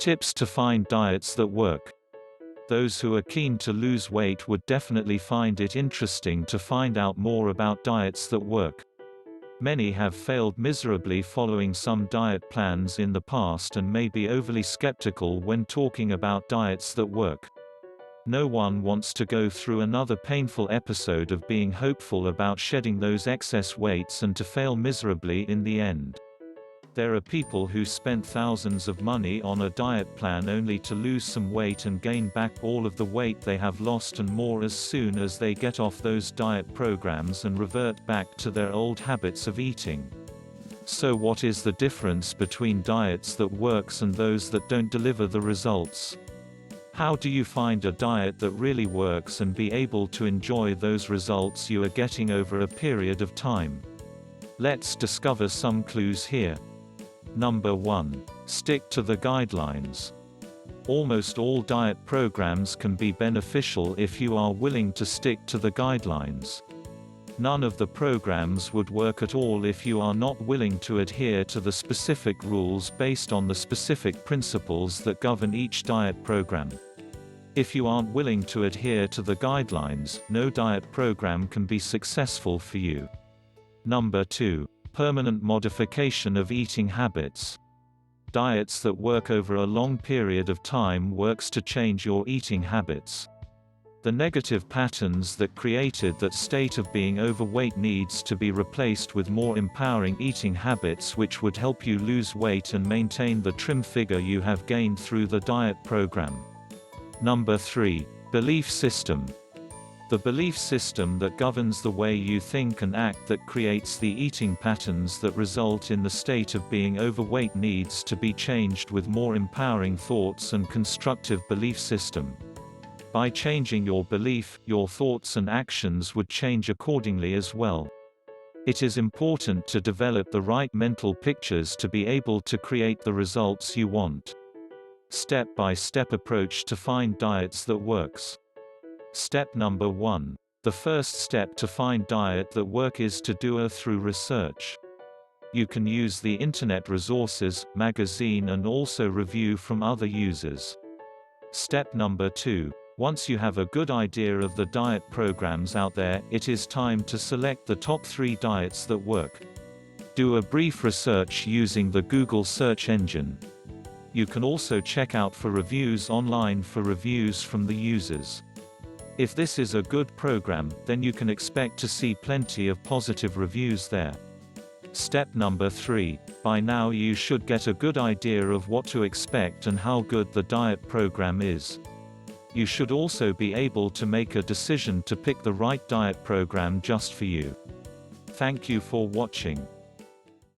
Tips to find diets that work. Those who are keen to lose weight would definitely find it interesting to find out more about diets that work. Many have failed miserably following some diet plans in the past and may be overly skeptical when talking about diets that work. No one wants to go through another painful episode of being hopeful about shedding those excess weights and to fail miserably in the end. There are people who spent thousands of money on a diet plan only to lose some weight and gain back all of the weight they have lost and more as soon as they get off those diet programs and revert back to their old habits of eating. So what is the difference between diets that works and those that don't deliver the results? How do you find a diet that really works and be able to enjoy those results you are getting over a period of time? Let's discover some clues here. Number 1. Stick to the guidelines. Almost all diet programs can be beneficial if you are willing to stick to the guidelines. None of the programs would work at all if you are not willing to adhere to the specific rules based on the specific principles that govern each diet program. If you aren't willing to adhere to the guidelines, no diet program can be successful for you. Number 2. Permanent modification of eating habits. Diets that work over a long period of time works to change your eating habits. The negative patterns that created that state of being overweight needs to be replaced with more empowering eating habits which would help you lose weight and maintain the trim figure you have gained through the diet program. Number 3. Belief system. The belief system that governs the way you think and act that creates the eating patterns that result in the state of being overweight needs to be changed with more empowering thoughts and constructive belief system. By changing your belief, your thoughts and actions would change accordingly as well. It is important to develop the right mental pictures to be able to create the results you want. Step-by-step approach to find diets that works. Step number 1. The first step to find diet that work is to do a thorough research. You can use the internet resources, magazine and also review from other users. Step number 2. Once you have a good idea of the diet programs out there, it is time to select the top 3 diets that work. Do a brief research using the Google search engine. You can also check out for reviews online for reviews from the users. If this is a good program, then you can expect to see plenty of positive reviews there. Step number 3. By now you should get a good idea of what to expect and how good the diet program is. You should also be able to make a decision to pick the right diet program just for you. Thank you for watching.